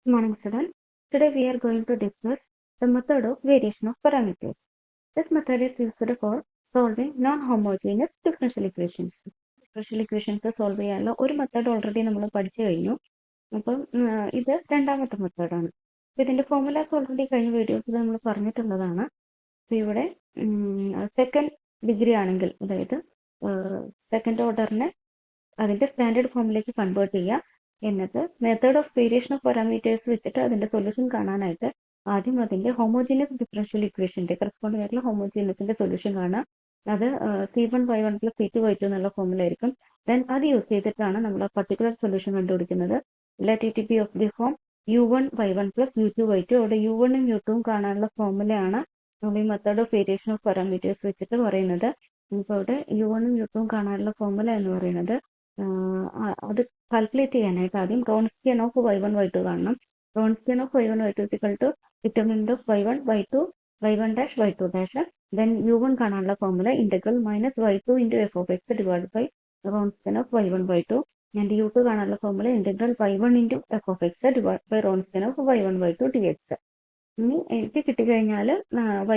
Good morning, students. Today we are going to discuss the method of variation of parameters. This method is used for solving non-homogeneous differential equations. Differential equations solve ചെയ്യാനുള്ള ഒരു method already നമ്മൾ പഠിച്ചു കഴിഞ്ഞു. അപ്പം ഇത് രണ്ടാമത്തെ മെത്തേഡാണ്. ഇതിന്റെ ഫോർമുലാസ് ഓൾറെഡി കഴിഞ്ഞ വീഡിയോസിൽ നമ്മൾ പറഞ്ഞിട്ടുള്ളതാണ്. അപ്പോൾ ഇവിടെ സെക്കൻഡ് ഡിഗ്രി ആണെങ്കിൽ, അതായത് സെക്കൻഡ് ഓർഡറിനെ അതിന്റെ സ്റ്റാൻഡേർഡ് ഫോമിലേക്ക് കൺവേർട്ട് ചെയ്യുക. എന്നിട്ട് method of variation of parameters വെച്ചിട്ട് അതിന്റെ സൊല്യൂഷൻ കാണാനായിട്ട് ആദ്യം അതിന്റെ ഹോമോജീനിയസ് ഡിഫറൻഷ്യൽ ഇക്വേഷന്റെ കറസ്പോണ്ടിങ് ആയിട്ടുള്ള ഹോമോജീനിയസിന്റെ സൊല്യൂഷൻ കാണാം. അത് C1y1 പ്ലസ് C2y2 എന്നുള്ള ഫോമിലായിരിക്കും. ദെൻ അത് യൂസ് ചെയ്തിട്ടാണ് നമ്മൾ ആ പർട്ടിക്കുലർ സൊല്യൂഷൻ കണ്ടുപിടിക്കുന്നത്. Let it be of the form U1y1 plus U2y2. അവിടെ U1ഉം U2ഉം കാണാനുള്ള ഫോമുലയാണ് നമ്മൾ ഈ method of variation of parameters വെച്ചിട്ട് പറയുന്നത്. ഇപ്പോൾ അവിടെ U1ഉം U2ഉം കാണാനുള്ള ഫോമുല എന്ന് പറയുന്നത് അത് കാൽക്കുലേറ്റ് ചെയ്യാനായിട്ട് ആദ്യം റോൺസ്കിയൻ ഓഫ് y1 y2 കാണണം. Wronskian of y1 y2 equal to determinant of y1 y2 y1 dash y2 dash. Then u1 കാണാനുള്ള formula integral minus y2 into f of x divide by Wronskian of y1 y2. And u2 കാണാനുള്ള formula integral y1 into f of x divide by Wronskian of y1 y2 dx. ഇനി എനിക്ക് കിട്ടിക്കഴിഞ്ഞാൽ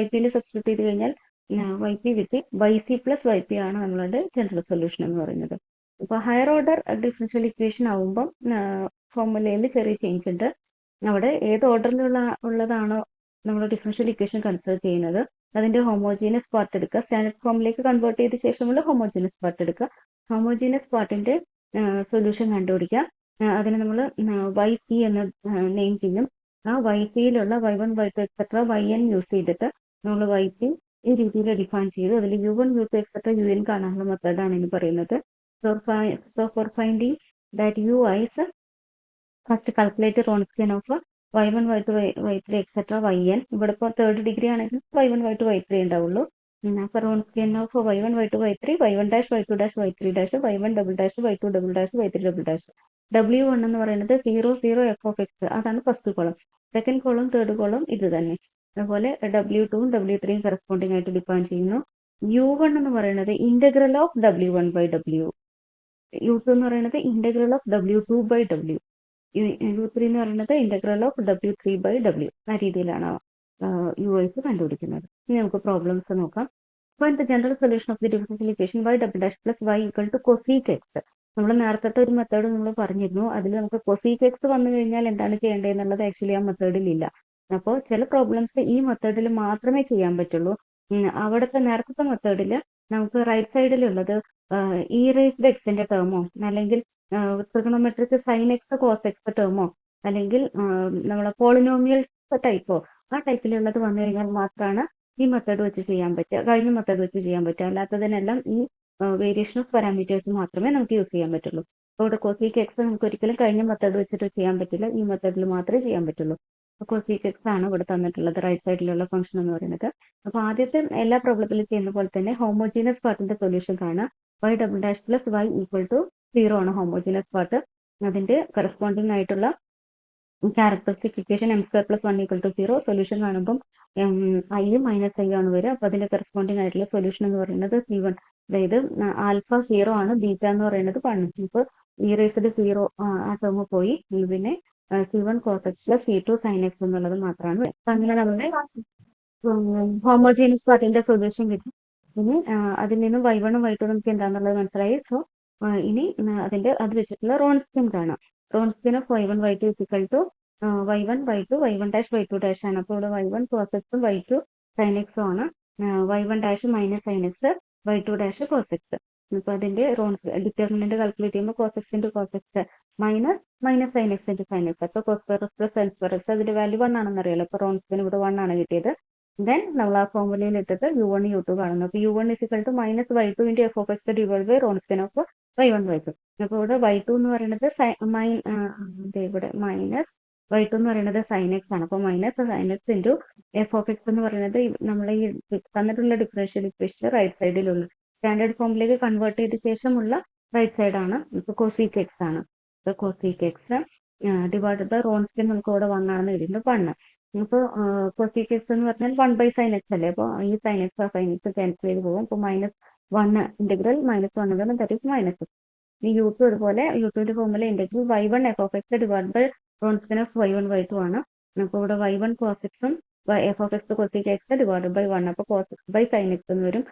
yp substitute ചെയ്ത് കഴിഞ്ഞാൽ yp കിട്ടി. yc plus yp ആണ് നമ്മളുടെ general solution എന്ന് പറയുന്നത്. ഇപ്പൊ ഹയർ ഓർഡർ ഡിഫറൻഷ്യൽ ഇക്വേഷൻ ആവുമ്പം ഫോർമുലയിൽ ചെറിയ ചേഞ്ച് ഉണ്ട്. അവിടെ ഏത് ഉള്ളതാണോ നമ്മൾ ഡിഫറൻഷ്യൽ ഇക്വേഷൻ കൺസിഡർ ചെയ്യുന്നത് അതിന്റെ ഹോമോജീനിയസ് പാർട്ട് എടുക്കുക. സ്റ്റാൻഡേർഡ് ഫോമിലേക്ക് കൺവേർട്ട് ചെയ്ത ശേഷമുള്ള ഹോമോജീനിയസ് പാർട്ട് എടുക്കുക. ഹോമോജീനിയസ് പാർട്ടിന്റെ സൊല്യൂഷൻ കണ്ടുപിടിക്കുക. അതിന് നമ്മൾ YC എന്ന് നെയിം ചെയ്യും. ആ YCയിലുള്ള y1 y2 etcetera yn use ചെയ്തിട്ട് നമ്മൾ YP ഈ രീതിയിൽ ഡിഫൈൻ ചെയ്തു. അതിൽ U1 U2 എക്സെട്ര UN കാണാനുള്ള മെത്തേഡാണ് ഇനി പറയുന്നത്. So for finding that U is first calculate Wronskian of y1 y2 y3 etc. yn. ഇവിടെ ഇപ്പോൾ തേർഡ് ഡിഗ്രി ആണെങ്കിൽ y1 y2 y3 ഉണ്ടാവുള്ളൂ. അപ്പോൾ Wronskian of y1 y2 y3 y1 dash y2 dash y3 dash y1 double dash y2 double dash y3 double dash. W1 എന്ന് പറയുന്നത് 0 0 f of x, അതാണ് first column. Second column third column ഇത് തന്നെ. അതുപോലെ W2 ഉം W3 corresponding ആയിട്ട് define ചെയ്യുന്നു. U1 എന്ന് പറയുന്നത് integral of W1 by W. U2 എന്ന് പറയുന്നത് integral of W2 by W. U3 എന്ന് പറയുന്നത് integral of W3 by W. ആ രീതിയിലാണ് UIs കണ്ടുപിടിക്കുന്നത്. ഇനി നമുക്ക് പ്രോബ്ലംസ് നോക്കാം. Find the general solution of the differential equation y double dash plus y equal to cosec x. നമ്മൾ നേരത്തെ ഒരു മെത്തേഡ് നമ്മൾ പറഞ്ഞിരുന്നു. അതിൽ നമുക്ക് cosec x വന്നു കഴിഞ്ഞാൽ എന്താണ് ചെയ്യേണ്ടത് എന്നുള്ളത് ആക്ച്വലി ആ മെത്തേഡിൽ ഇല്ല. അപ്പോൾ ചില പ്രോബ്ലംസ് ഈ മെത്തേഡിൽ മാത്രമേ ചെയ്യാൻ പറ്റുള്ളൂ. അവിടുത്തെ നേരത്തെ മെത്തേഡിൽ നമുക്ക് റൈറ്റ് സൈഡിലുള്ളത് ഇ റേസ്ഡ് എക്സിന്റെ ടേമോ അല്ലെങ്കിൽ trigonometric sine X cos X ടേമോ അല്ലെങ്കിൽ നമ്മളെ പോളിനോമിയൽ ടൈപ്പോ ആ ടൈപ്പിലുള്ളത് വന്നു കഴിഞ്ഞാൽ മാത്രമാണ് ഈ മെത്തേഡ് വെച്ച് ചെയ്യാൻ പറ്റുക, കഴിഞ്ഞ മെത്തേഡ് വെച്ച് ചെയ്യാൻ പറ്റുക. അല്ലാത്തതിനെല്ലാം ഈ വേരിയേഷൻ ഓഫ് പാരാമീറ്റേഴ്സ് മാത്രമേ നമുക്ക് യൂസ് ചെയ്യാൻ പറ്റുള്ളൂ. അപ്പോൾ ഇവിടെ കോസിക് എക്സ് നമുക്ക് ഒരിക്കലും കഴിഞ്ഞ മെത്തേഡ് വെച്ചിട്ട് ചെയ്യാൻ പറ്റില്ല, ഈ മെത്തേഡിൽ മാത്രമേ ചെയ്യാൻ പറ്റുള്ളൂ. കോസിക് എക്സ് ആണ് ഇവിടെ തന്നിട്ടുള്ളത് റൈറ്റ് സൈഡിലുള്ള ഫംഗ്ഷൻ എന്ന് പറയുന്നത്. അപ്പൊ ആദ്യത്തെ എല്ലാ പ്രോബ്ലത്തിലും ചെയ്യുന്ന പോലെ തന്നെ ഹോമോജീനസ് പാർട്ടിന്റെ സൊല്യൂഷൻ കാണാം. y double dash plus y equal to 0 ആണ് ഹോമോജീനസ് പാർട്ട്. അതിന്റെ കറസ്പോണ്ടിങ് ആയിട്ടുള്ള characteristic equation m² plus 1 equal to 0. Solution കാണുമ്പം i മൈനസ് i ആണ് വരിക. അപ്പൊ അതിന്റെ കറസ്പോണ്ടിങ് ആയിട്ടുള്ള സൊല്യൂഷൻ എന്ന് പറയുന്നത് C1. അതായത് ആൽഫ 0 ആണ്, ബീറ്റ എന്ന് പറയുന്നത് 1. ഇപ്പൊ ഇ റേസ്ഡ് 0 ആ ടേം പോയി. പിന്നെ C1 cos x plus C2 sin x എന്നുള്ളത് മാത്രമാണ്. അങ്ങനെ നമ്മുടെ ഹോമോജീനിയസ് പാർട്ടിന്റെ സൊല്യൂഷൻ കിട്ടും. ഇനി അതിൽ നിന്ന് y1 ഉം y2 നമുക്ക് എന്താണെന്നുള്ളത് മനസ്സിലായി. സോ ഇനി അതിന്റെ അത് വെച്ചിട്ടുള്ള റോൺസ്കിയൻ കാണാം. Wronskian of y1 y2 is equal to y1 y2 y1 dash y2 dash ആണ്. അപ്പോൾ ഇവിടെ y1 cos x ഉം y2 sin x ആണ്. y1 dash minus sin x, y2 dash cos x. ഇപ്പൊ അതിന്റെ ഡിറ്റർമിനന്റ് കാൽക്കുലേറ്റ് ചെയ്യുമ്പോൾ cos x into cos x minus sin x into sin x. അപ്പൊ cos square x plus sin square x അതിന്റെ value 1 ആണെന്ന് അറിയാലോ. അപ്പൊ Wronskian ഇവിടെ 1 ആണ് കിട്ടിയത്. ദെൻ നമ്മൾ ആ ഫോർമുലയിൽ ഇട്ടിട്ട് U1 U2 കാണുന്നു. അപ്പൊ U1 is equal to minus y2 into f of x divided by Wronskian of y1 y2. അപ്പൊ ഇവിടെ y2 എന്ന് പറയുന്നത് ഇവിടെ മൈനസ് y2 എന്ന് പറയുന്നത് sin x ആണ്. അപ്പൊ minus sin x into f of x എന്ന് പറയുന്നത് നമ്മൾ ഈ തന്നിട്ടുള്ള ഡിഫറൻഷ്യൽ ഇക്വേഷൻ റൈറ്റ് സൈഡിലുള്ള സ്റ്റാൻഡേർഡ് ഫോമിലേക്ക് കൺവേർട്ട് ചെയ്ത ശേഷമുള്ള റൈറ്റ് സൈഡ് ആണ്. ഇപ്പൊ cosec x ആണ്. ഇപ്പൊ cosec x divide by Wronskian നമുക്ക് ഇവിടെ 1 ആണെന്ന് എഴുതിയിട്ടുണ്ട് 1. ഇപ്പൊ cosec x എന്ന് പറഞ്ഞാൽ 1 by sin x അല്ലേ. അപ്പൊ ഈ sin x ക്യാൻസൽ ചെയ്ത് പോകും. അപ്പൊ minus 1 integral minus 1 that is minus. ഈ U2 അതുപോലെ U2ന്റെ formula integral y1 f of x divide by Wronskian of y1 y2 ആണ്. അപ്പോൾ ഇവിടെ y1 cos x ഉം f of x cosec x divide by 1 അപ്പോൾ cos x by sin x എന്ന് വരും.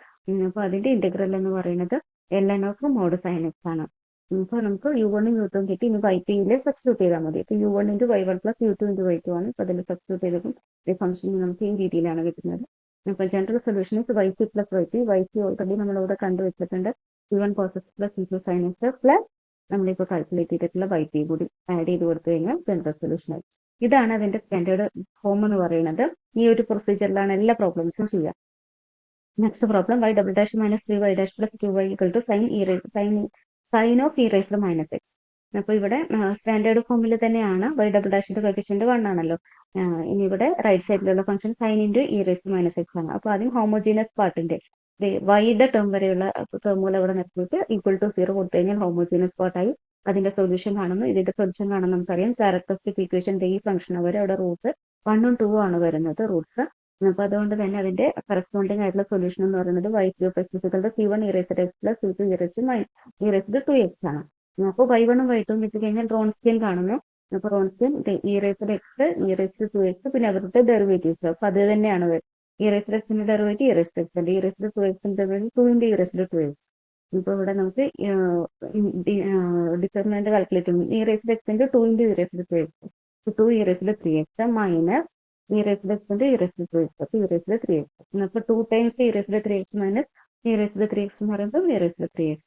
അപ്പോൾ അതിന്റെ ഇന്റഗ്രൽ എന്ന് പറയുന്നത് ln of mod sin x ആണ്. അപ്പോൾ നമുക്ക് u1 u2 കിട്ടി. ഇനി y2 സബ്സ്റ്റിറ്റ്യൂട്ട് ചെയ്താൽ മതി. അപ്പോൾ u1 × y1 plus u2 × y2 ആണ്. അപ്പോൾ അതിൽ സബ്സ്റ്റിറ്റ്യൂട്ട് ചെയ്തപ്പോൾ ഈ ഫംഗ്ഷൻ നമുക്ക് ഈ രീതിയിലാണ് കിട്ടുന്നത്. അപ്പോൾ general solution is y2 plus y2 already നമ്മളിവിടെ കണ്ടുവച്ചിട്ടുണ്ട്. u1 cos x plus u2 sin x plus നമ്മളിപ്പോൾ കാൽക്കുലേറ്റ് ചെയ്തിട്ടുള്ള y2 കൂടി ആഡ് ചെയ്ത് കൊടുത്തു കഴിഞ്ഞാൽ ജനറൽ സൊല്യൂഷൻ ആയി. ഇതാണ് അതിന്റെ സ്റ്റാൻഡേർഡ് ഫോം എന്ന് പറയുന്നത്. ഈ ഒരു പ്രൊസീജിയറിലാണ് എല്ലാ പ്രോബ്ലംസും ചെയ്യുക. Next problem y double dash minus 3y dash plus 2y equal to sine of e raised minus X. അപ്പോൾ ഇവിടെ സ്റ്റാൻഡേർഡ് ഫോമിൽ തന്നെയാണ്. y ഡബിൾ ഡാഷിന്റെ കോഎഫിഷ്യന്റ് 1 ആണല്ലോ. ഇനി ഇവിടെ റൈറ്റ് സൈഡിലുള്ള function sign into e raised minus x ആണ്. അപ്പോൾ ആദ്യം ഹോമോജീനസ് പാർട്ടിന്റെ വൈയുടെ ടേം വരെയുള്ള ടേമുകൾ ഇവിടെ നിർത്തിയിട്ട് ഈക്വൽ ടു 0 കൊടുത്തു കഴിഞ്ഞാൽ ഹോമോജീനസ് പാർട്ടായി. അതിന്റെ സൊല്യൂഷൻ കാണുന്നു. ഇതിന്റെ സൊല്യൂഷൻ കാണാൻ നമുക്കറിയാം ക്യാരക്ടറിസ്റ്റിക് ഇക്വേഷന്റെ ഈ ഫംഗ്ഷൻ വരെ അവിടെ റൂട്ട് 1 ഉം 2 ആണ് വരുന്നത് റൂട്ട്സ്. അപ്പൊ അതുകൊണ്ട് തന്നെ അതിന്റെ കറസ്പോണ്ടിങ് ആയിട്ടുള്ള സൊല്യൂഷൻ എന്ന് പറയുന്നത് y of x c1 e raised x plus c2 e raised 2x ആണ്. അപ്പോൾ y1 ഉം y2 ഉം കിട്ടി കഴിഞ്ഞാൽ റോൺസ്കിയൻ കാണുന്നു. അപ്പൊ Wronskian e raised x e raised 2x പിന്നെ അവരുടെ ഡെറിവേറ്റീവ്സ്. അപ്പൊ അത് തന്നെയാണ് e raised x ന്റെ ഡെറിവേറ്റീവ് e raised x ന്റെ e raised 2x ന്റെ ഡെറിവേറ്റീവ് 2 × e raised 2x. ഇപ്പൊ ഇവിടെ നമുക്ക് ഡിറ്റർമിനന്റ് കാൽക്കുലേറ്റ് ചെയ്യും. e raised x ന്റെ 2 × e raised 2x 2 e raised 3x minus e raised x ന്റെ e raised 2x അപ്പോൾ e raised 3x. അപ്പോൾ 2 times e raised 3x minus e raised 3x എന്ന് പറയുമ്പോൾ e raised 3x.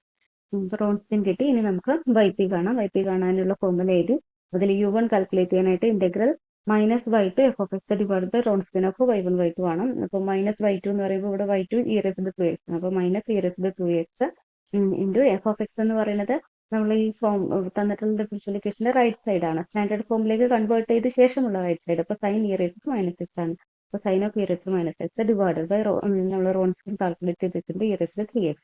റോൺസ്കിയൻ കിട്ടി. ഇനി നമുക്ക് y കാണാം. y കാണാനുള്ള ഫോർമുല എഴുതി അതിൽ u1 കാൽക്കുലേറ്റ് ചെയ്യാനായിട്ട് integral minus y2 f of x divide by Wronskian of y1 y2 ആണ്. അപ്പോൾ മൈനസ് y2 എന്ന് പറയുമ്പോൾ ഇവിടെ y2 e raised 2x അപ്പോൾ minus e raised 2x into f of x എന്ന് പറയുന്നത് നമ്മൾ ഈ ഫോം തന്നിട്ടുള്ള ഡിഫറൻഷ്യൽ ഇക്വേഷന്റെ റൈറ്റ് സൈഡ് ആണ്. സ്റ്റാൻഡേർഡ് ഫോമിലേക്ക് കൺവേർട്ട് ചെയ്ത് ശേഷമുള്ള റൈറ്റ് സൈഡ്. അപ്പോൾ sine e raised minus x ആണ്. അപ്പോൾ sine of e raised minus x divide by നമ്മൾ റോൺസ്കിയൻ കാൽക്കുലേറ്റ് ചെയ്തിട്ടുണ്ട് ഇ റൈസ്ഡ് 3x.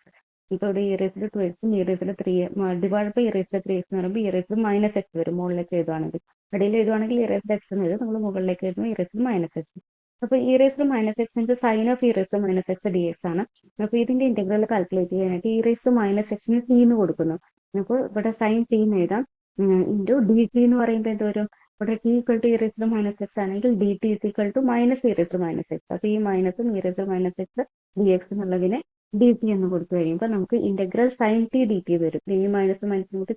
ഇപ്പോൾ ഇവിടെ e raised 2x e raised 3 divide by e raised 3x എന്ന് പറയുമ്പോൾ ഇ റൈസ്ഡ് മൈനസ് എക്സ് വരും. മുകളിലേക്ക് എഴുതുവാണെങ്കിൽ ഇടയിൽ എഴുതുവാണെങ്കിൽ ഇ റൈസ്ഡ് എക്സ് എന്ന് എഴുതും. നമ്മൾ മുകളിലേക്ക് എഴുതുമ്പോൾ ഇ റൈസ്ഡ് മൈനസ് എക്സ്. അപ്പോൾ E raised minus x into sine of e raised minus X D X ആണ്. അപ്പോൾ ഇതിന്റെ ഇന്റഗ്രൽ കാൽക്കുലേറ്റ് ചെയ്യാനായിട്ട് ഇ റൈസ്ഡ് മൈനസ് എക്സിന് ടി എന്ന് കൊടുക്കുന്നു. അപ്പോൾ ഇവിടെ സൈൻ ടി എന്ന് എഴുതാം. ഇൻറ്റു ഡി ടി എന്ന് പറയുമ്പോൾ എന്ത് വരും? ഇവിടെ T equal to E raised minus X ആണെങ്കിൽ D T is equal to minus E raised minus X. അപ്പോൾ ഈ മൈനസും E raised minus X D X എന്നുള്ളതിനെ ഡി ടി എന്ന് കൊടുത്തു കഴിയുമ്പോൾ നമുക്ക് integral sine T D T വരും. ഈ മൈനസ് മൈനസും കൂടി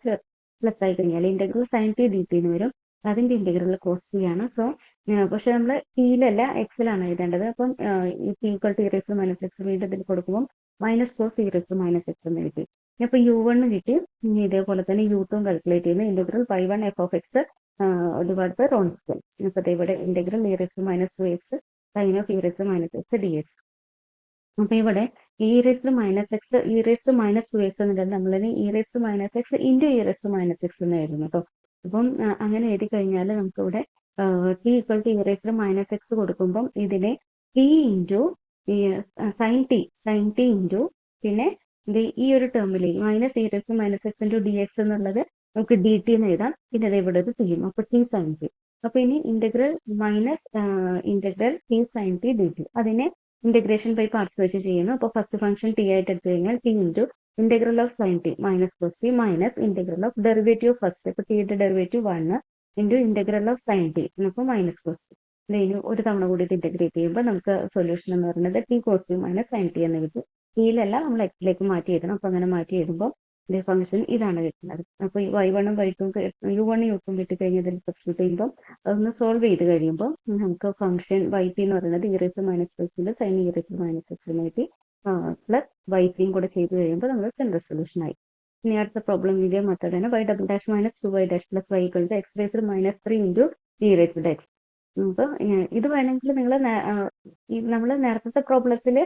പ്ലസ് ആയി കഴിഞ്ഞാൽ integral sine T D T എന്ന് വരും. അതിന്റെ ഇന്റഗ്രൽ കോസ് ടി ആണ്. സോ പക്ഷെ നമ്മൾ ടിയിലല്ല എക്സിലാണ് എഴുതേണ്ടത്. അപ്പം ഈ t equal to E raised minus x വീണ്ടും ഇതിൽ കൊടുക്കുമ്പോൾ minus cos e raised minus x എന്ന് എഴുതി. അപ്പൊ u1 കിട്ടി. ഇനി ഇതേപോലെ തന്നെ u2 കാൽക്കുലേറ്റ് ചെയ്യുന്ന integral y1 f of x divide by Wronskian. അപ്പൊ ഇവിടെ integral e raised minus 2x sine of e raised minus X D x. അപ്പൊ ഇവിടെ e raised minus x e raised minus 2x എന്നുള്ളത് നമ്മൾ e raised minus x into e raised minus x എന്ന് എഴുതുന്നു കേട്ടോ. അപ്പം അങ്ങനെ എഴുതി കഴിഞ്ഞാൽ നമുക്ക് ഇവിടെ T equal to E raised minus x കൊടുക്കുമ്പോൾ ഇതിനെ t into sine T into പിന്നെ ഈ ഒരു ടേമിൽ minus E raised minus x into D X എന്നുള്ളത് നമുക്ക് ഡി ടി എന്ന് എഴുതാം. പിന്നെ അത് ഇവിടെ ഒരു ടിയും അപ്പൊ ടി സൈൻ ടി. അപ്പൊ ഇനി integral minus integral t sine T D t അതിനെ ഇന്റഗ്രേഷൻ ബൈ പാർട്സ് വെച്ച് ചെയ്യുന്നു. അപ്പോൾ ഫസ്റ്റ് ഫംഗ്ഷൻ ടി ആയിട്ട് എടുത്തു കഴിഞ്ഞാൽ t into integral of sine t minus cos t minus integral of derivative first. ഇപ്പൊ ടിയുടെ derivative 1 into integral of sine t അപ്പോൾ മൈനസ് കോസ് ടി. ഇനി ഒരു തവണ കൂടി ഇത് ഇന്റഗ്രേറ്റ് ചെയ്യുമ്പോൾ നമുക്ക് സൊല്യൂഷൻ എന്ന് പറയുന്നത് t cos t minus sine t എന്ന് കിട്ടും. ടിയിലല്ല നമ്മൾ എക്സിലേക്ക് മാറ്റി എഴുതണം. അപ്പൊ അങ്ങനെ മാറ്റി എഴുതുമ്പോൾ ഇതിന്റെ ഫംഗ്ഷൻ ഇതാണ് കിട്ടുന്നത്. അപ്പൊ ഈ y1 ഉം y2 u1 u2 കിട്ടിക്കഴിഞ്ഞാൽ ഇതിൽ സബ്സ്റ്റിറ്റ്യൂട്ട് ചെയ്യുമ്പോൾ അതൊന്ന് സോൾവ് ചെയ്ത് കഴിയുമ്പോൾ നമുക്ക് ഫംഗ്ഷൻ yp എന്ന് പറയുന്നത് ഇ റൈസ്ഡ് മൈനസ് എക്സിന്റെ സൈൻ ഇ റൈസ്ഡ് മൈനസ് എക്സിന് കിട്ടി. പ്ലസ് ycയും കൂടെ ചെയ്ത് കഴിയുമ്പോൾ നമ്മൾ ജനറൽ സൊല്യൂഷൻ ആയി. ഇനി അടുത്ത പ്രോബ്ലം ഇതേ മെത്തേഡ് ആണ്. y double dash minus 2y dash plus y equal to x raised minus 3 into e raised x. അപ്പൊ ഇത് വേണമെങ്കിൽ നിങ്ങൾ നമ്മൾ നേരത്തെ പ്രോബ്ലത്തിൽ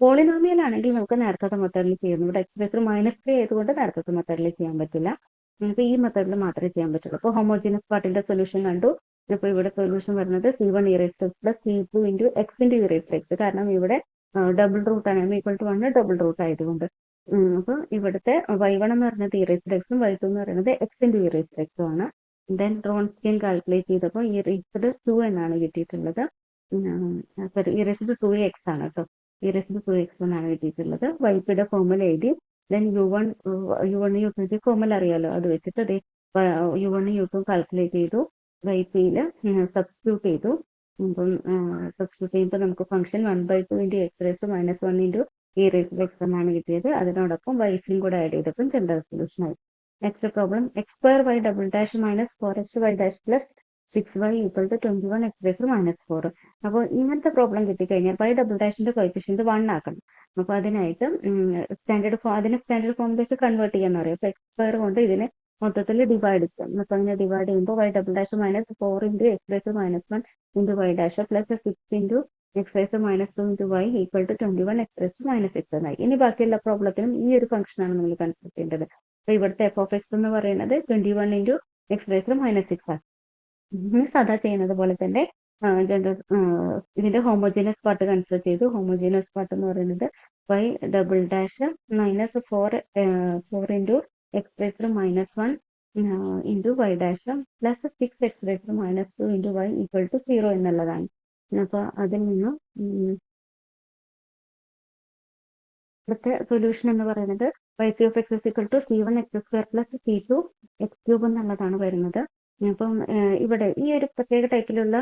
പോളിനോമിയൽ ആണെങ്കിൽ നമുക്ക് നേരത്തെ മെത്തേഡിൽ ചെയ്യുന്നു. ഇവിടെ എക്സ് റൈസ്ഡ് മൈനസ് 3 ആയതുകൊണ്ട് നേരത്തെ മെത്തേഡിൽ ചെയ്യാൻ പറ്റില്ല. നമുക്ക് ഈ മെത്തേഡിൽ മാത്രമേ ചെയ്യാൻ പറ്റുള്ളൂ. അപ്പോൾ ഹോമോജീനസ് പാർട്ടിന്റെ സൊല്യൂഷൻ കണ്ടു. അപ്പോൾ ഇവിടെ സൊല്യൂഷൻ വരുന്നത് c1 E raised X plus c2 into X into e raised X. കാരണം ഇവിടെ ഡബിൾ റൂട്ട് ആണ് ഈക്വൽ ടു 1 ഡബിൾ റൂട്ട് ആയതുകൊണ്ട്. അപ്പോൾ ഇവിടുത്തെ y1 എന്ന് പറയുന്നത് ഇ റൈസ്ഡ് എക്സും y2 എന്ന് പറയുന്നത് എക്സ് ഇൻറ്റു ഇ റൈസ്ഡ് എക്സും ആണ്. ദെൻ റോൺസ്കിയൻ കാൽക്കുലേറ്റ് ചെയ്തപ്പോൾ ഇ റൈസ്ഡ് 2 എന്നാണ് കിട്ടിയിട്ടുള്ളത്. സോറി ഇ റൈസ്ഡ് 2x ആണ് കേട്ടോ. ഇ റൈസ്ഡ് 2x എന്നാണ് കിട്ടിയിട്ടുള്ളത്. വൈപ്പിയുടെ ഫോർമുല എഴുതി. ദെൻ u1 u2 ഫോർമുല അറിയാലോ അത് വെച്ചിട്ട് u1 u2 കാൽക്കുലേറ്റ് ചെയ്തു. YP സബ്സ്റ്റിറ്റ്യൂട്ട് ചെയ്തു. അപ്പം സബ്സ്റ്റിറ്റ്യൂട്ട് ചെയ്യുമ്പോൾ നമുക്ക് function 1/2 into x raise to minus 1 into e raise to x എന്നാണ് കിട്ടിയത്. അതിനോടൊപ്പം വൈസിയും കൂടെ ആഡ് ചെയ്തപ്പം ജനറൽ സൊല്യൂഷൻ ആയി. Next problem x square y double dash minus 4x y dash plus 6y equal to 21 x raise to minus 4. അപ്പോൾ ഇങ്ങനത്തെ problem കിട്ടിക്കഴിഞ്ഞാൽ വൈ ഡബിൾ ഡാഷിന്റെ കോയിഫിഷ്യന്റ് 1 ആക്കണം. അപ്പോൾ അതിനായിട്ട് സ്റ്റാൻഡേർഡ് ഫോമിലേക്ക് കൺവേർട്ട് ചെയ്യാന്ന് പറയും. അപ്പോൾ എക്സ് സ്ക്വയർ കൊണ്ട് ഇതിനെ മൊത്തത്തിൽ ഡിവൈഡ് ചെയ്യാം. അപ്പോൾ അങ്ങനെ ഡിവൈഡ് ചെയ്യുമ്പോൾ y double dash minus 4 into x raise minus 1 into y dash plus 6 into x raise minus 2 into y equal to 21 x raise minus 6 എന്നായി. ഇനി ബാക്കിയുള്ള പ്രോബ്ലത്തിനും ഈ ഒരു ഫംഗ്ഷനാണ് നമ്മൾ കൺസിഡർ ചെയ്യേണ്ടത്. അപ്പോൾ ഇവിടുത്തെ എഫ് ഓഫ് എക്സ് എന്ന് പറയുന്നത് 21 ഇൻറ്റു എക്സ് റേസ് മൈനസ് 6 ആണ്. സാധാ ചെയ്യുന്നത് പോലെ തന്നെ ജനറൽ ഇതിന്റെ ഹോമോജീനസ് പാർട്ട് കൺസിഡർ ചെയ്തു. ഹോമോജീനസ് പാർട്ട് എന്ന് പറയുന്നത് y double dash minus 4 into x raise minus 1 into y dash plus 6 x raise minus 2 into y equal to 0 എന്നുള്ളതാണ്. അപ്പോൾ അതിൽ നിന്ന് ഇവിടുത്തെ സൊല്യൂഷൻ എന്ന് പറയുന്നത് y c of x equal to C1 x square plus C2 x cube എന്നുള്ളതാണ് വരുന്നത്. അപ്പം ഇവിടെ ഈ ഒരു പ്രത്യേക ടൈപ്പിലുള്ള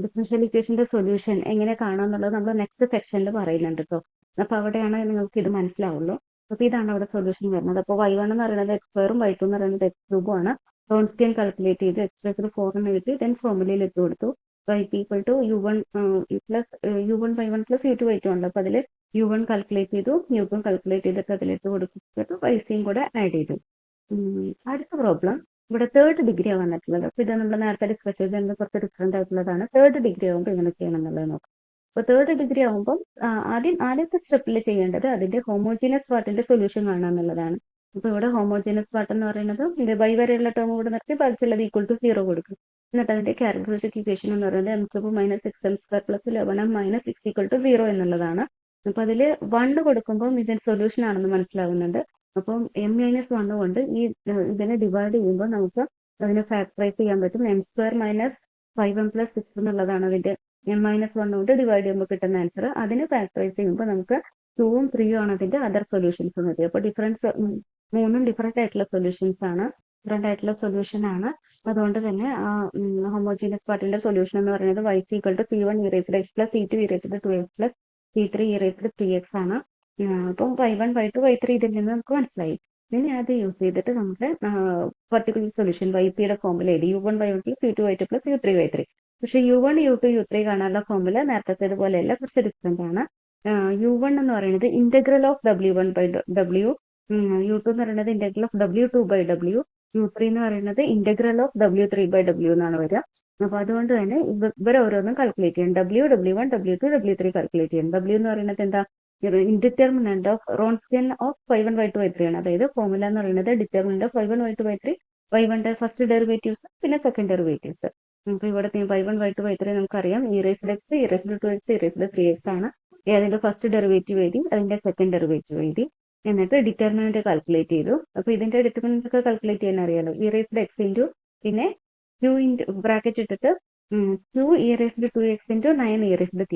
ഡിഫറൻഷ്യൽ ഇക്വേഷന്റെ സൊല്യൂഷൻ എങ്ങനെ കാണാന്നുള്ളത് നമ്മൾ നെക്സ്റ്റ് സെക്ഷനിൽ പറയുന്നുണ്ട് കേട്ടോ. അപ്പൊ അവിടെയാണ് നിങ്ങൾക്ക് ഇത് മനസ്സിലാവുള്ളൂ. അപ്പൊ ഇതാണ് അവിടെ സൊല്യൂഷൻ വരുന്നത്. അപ്പോൾ y1 എന്ന് പറയുന്നത് എക്സ് സ്ക്വയറും y2 എന്ന് പറയുന്നത് എക്സ് ക്യൂബും ആണ്. റോൺസ്കിയൻ കാൽക്കുലേറ്റ് ചെയ്ത് എക്സ് റേസ് 4 എന്ന് എഴുതി ദെൻ ഫോർമുലയിൽ ഇട്ട് കൊടുത്തു. yp equal to u1 plus u1 y1 plus u2 y2 ഉണ്ട്. അപ്പൊ അതിൽ u1 കാൽക്കുലേറ്റ് ചെയ്തു, u2 കാൽക്കുലേറ്റ് ചെയ്തിട്ട് അതിലിട്ട് കൊടുത്തിട്ട് ycയും കൂടെ ആഡ് ചെയ്തു. അടുത്ത പ്രോബ്ലം ഇവിടെ തേർഡ് ഡിഗ്രി ആണ് വന്നിട്ടുള്ളത്. അപ്പൊ ഇത് നമ്മൾ നേരത്തെ ഡിസ്കസ് ചെയ്തത് കുറച്ച് ഡിഫറെന്റ് ആയിട്ടുള്ളതാണ്. തേർഡ് ഡിഗ്രി ആകുമ്പോൾ എങ്ങനെ ചെയ്യണം എന്നുള്ളത് നോക്കാം. അപ്പൊ തേർഡ് ഡിഗ്രി ആകുമ്പോൾ ആദ്യത്തെ സ്റ്റെപ്പിൽ ചെയ്യേണ്ടത് അതിന്റെ ഹോമോജീനസ് പാർട്ടിന്റെ സൊല്യൂഷൻ കാണുക എന്നുള്ളതാണ്. അപ്പൊ ഇവിടെ ഹോമോജീനസ് പാർട്ട് എന്ന് പറയുന്നത് ഇത് ബൈ വരെയുള്ള ടേം കൂടെ നിർത്തി ബാക്കിയുള്ളത് ഈക്വൽ ടു 0 കൊടുക്കും. എന്നിട്ട് അതിന്റെ ക്യാരക്ടറിസ്റ്റിക് ഇക്വേഷൻ എന്ന് പറയുന്നത് m cube minus 6m square plus 11m minus 6 equal to 0 എന്നുള്ളതാണ്. അപ്പൊ അതിൽ 1 കൊടുക്കുമ്പോൾ ഇതിന്റെ സൊല്യൂഷൻ ആണെന്ന് മനസ്സിലാവുന്നുണ്ട്. അപ്പം m മൈനസ് 1 കൊണ്ട് ഇതിനെ ഡിവൈഡ് ചെയ്യുമ്പോൾ നമുക്ക് അതിനെ ഫാക്ടറൈസ് ചെയ്യാൻ പറ്റും. M square minus 5m plus 6 എന്നുള്ളതാണ് അതിന്റെ m മൈനസ് 1 കൊണ്ട് ഡിവൈഡ് ചെയ്യുമ്പോൾ കിട്ടുന്ന ആൻസർ. അതിനെ ഫാക്ടറൈസ് ചെയ്യുമ്പോൾ നമുക്ക് 2ഉം 3ഉം ആണ് അതിന്റെ അതർ സൊല്യൂഷൻസ് മതി. അപ്പൊ മൂന്നും ഡിഫറെന്റ് ആയിട്ടുള്ള സൊല്യൂഷൻസ് ആണ്. അതുകൊണ്ട് തന്നെ ഹോമോജീനസ് പാർട്ടിന്റെ സൊല്യൂഷൻ എന്ന് പറയുന്നത് y equal to C1 e raised x plus C2 e raised 2x plus C3 e raised 3x ആണ്. അപ്പം y1 y2 y3 ഇതിൽ നിന്ന് നമുക്ക് മനസ്സിലായി. ഇനി അത് യൂസ് ചെയ്തിട്ട് നമുക്ക് പർട്ടിക്കുലർ സൊല്യൂഷൻ ypയുടെ ഫോമുല എഴുതി u1 y1 plus u2 y2 plus u3 y3. പക്ഷെ u1 u2 u3 കാണാനുള്ള ഫോമുല നേരത്തെ പോലെയല്ല, കുറച്ച് ഡിഫറെന്റ് ആണ്. u1 എന്ന് പറയുന്നത് integral of w1 by w, u2 എന്ന് പറയുന്നത് integral of w2 by w, u3 എന്ന് പറയുന്നത് integral of w3 by w എന്നാണ് വരിക. അപ്പൊ അതുകൊണ്ട് തന്നെ ഇവരെ ഓരോന്നും കാൽക്കുലേറ്റ് ചെയ്യണം. w1 w2 w3 കാൽക്കുലേറ്റ് ചെയ്യണം. w എന്ന് പറയുന്നത് എന്താ, ഇൻഡിറ്റർമിനന്റ് of Wronskian of y1 y2 y3 ആണ്. അതായത് ഫോർമുല എന്ന് പറയുന്നത് determinant of y1 y2 y3, y1 first derivatives പിന്നെ സെക്കൻഡ് ഡെറിവേറ്റീവ്സ്. അപ്പൊ ഇവിടെ y1 y2 y3 നമുക്കറിയാം e raised x, e raised 2x, e raised 3x ആണ്. അതിന്റെ ഫസ്റ്റ് ഡെറിവേറ്റീവ് എഴുതി, അതിന്റെ സെക്കൻഡ് ഡെറിവേറ്റീവ് എഴുതി, എന്നിട്ട് ഡിറ്റർമിനന്റ് കാൽക്കുലേറ്റ് ചെയ്തു. അപ്പൊ ഇതിന്റെ ഡിറ്റർമിനന്റ് ഒക്കെ കാൽക്കുലേറ്റ് ചെയ്യാൻ അറിയാലോ. e റേസ്ഡ് x ഇൻറ്റു പിന്നെ q ഇൻറ്റു ബ്രാക്കറ്റ് ഇട്ടിട്ട് 2 e raised 2x into 9 e raised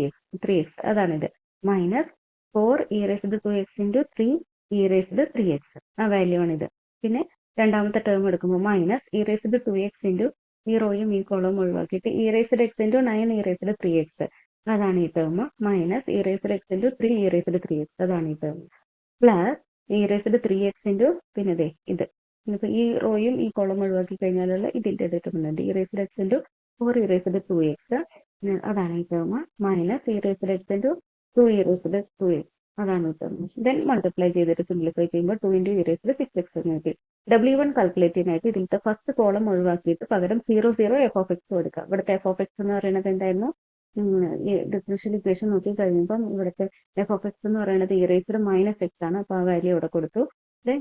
3x അതാണിത്, minus 4 e raised 2x into 3 e raised 3x ആ വാല്യൂ ആണിത്. പിന്നെ രണ്ടാമത്തെ ടേം എടുക്കുമ്പോൾ minus e raised 2x into ഈ റോയും ഈ കോളവും ഒഴിവാക്കിയിട്ട് e raised x into 9 e raised 3x അതാണ് ഈ term, minus e raised x into 3 e raised 3x അതാണ് ഈ term, plus e raised 3x into പിന്നെ ഇത്. ഇപ്പൊ ഈ റോയും ഈ കോളം ഒഴിവാക്കി കഴിഞ്ഞാലുള്ള ഇതിന്റെ determinant e raised x into 4 e raised 2x അതാണ് ഈ term, minus e raised x into 2 e raised 2x അതാണ് ഈ ടേം. ദെൻ മൾട്ടിപ്ലൈ ചെയ്തിട്ട് സിംപ്ലിഫൈ ചെയ്യുമ്പോൾ 2 ഇൻറ്റു e റേസ്ഡ് 6x എന്ന് കിട്ടി. w1 കാൽക്കുലേറ്റ് ചെയ്യാനായിട്ട് ഇതിലത്തെ ഫസ്റ്റ് കോളം ഒഴിവാക്കിയിട്ട് പകരം 0 എഫ് ഓഫ് എക്സ് കൊടുക്കുക. ഇവിടുത്തെ എഫ് ഓഫ് എക്സ് എന്ന് പറയുന്നത് എന്തായിരുന്നു, ഈ ഡിഫറൻഷ്യൽ ഇക്വേഷൻ നോക്കി കഴിയുമ്പം ഇവിടുത്തെ എഫ് ഓഫ് എക്സ് എന്ന് പറയുന്നത് e റേസ്ഡ് മൈനസ് എക്സ് ആണ്. അപ്പൊ ആ വാല്യൂ ഇവിടെ കൊടുത്തു.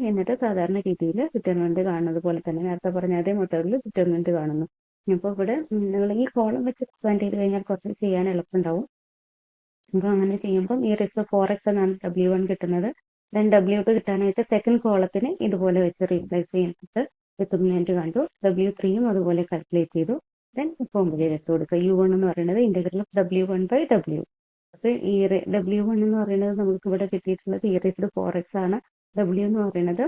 എന്നിട്ട് സാധാരണ രീതിയിൽ ഡിറ്റർമിനന്റ് കാണുന്നത് പോലെ തന്നെ നേരത്തെ പറഞ്ഞ അതേ മെത്തേഡിൽ ഡിറ്റർമിനന്റ് കാണുന്നു. അപ്പൊ ഇവിടെ നിങ്ങൾ ഈ കോളം വെച്ച് എക്സ്പാൻഡ് ചെയ്ത് കഴിഞ്ഞാൽ കുറച്ച് ചെയ്യാൻ എളുപ്പമുണ്ടാവും. അപ്പൊ അങ്ങനെ ചെയ്യുമ്പോൾ e റേസ്ഡ് 4x എന്നാണ് w1 കിട്ടുന്നത്. ദെൻ w2 കിട്ടാനായിട്ട് സെക്കൻഡ് കോളത്തിന് ഇതുപോലെ വെച്ച് റീപ്ലേസ് ചെയ്തിട്ട് ഡിറ്റർമിനന്റ് കണ്ടു. w3യും അതുപോലെ കാൽക്കുലേറ്റ് ചെയ്തു. ദെൻ ഫോർമുല വെച്ച് കൊടുക്കുക. u1 എന്ന് പറയുന്നത് integral of w1 by w. അപ്പൊ ഈ w1 എന്ന് പറയുന്നത് നമുക്ക് ഇവിടെ കിട്ടിയിട്ടുള്ളത് e റേസ്ഡ് 4x ആണ്. w എന്ന് പറയുന്നത്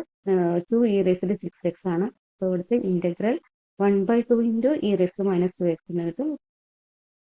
2 e റേസ്ഡ് 6x ആണ്. അപ്പോൾ ഇവിടുത്തെ integral 1 by 2 into e raised to minus 2x എന്ന് എഴുതും.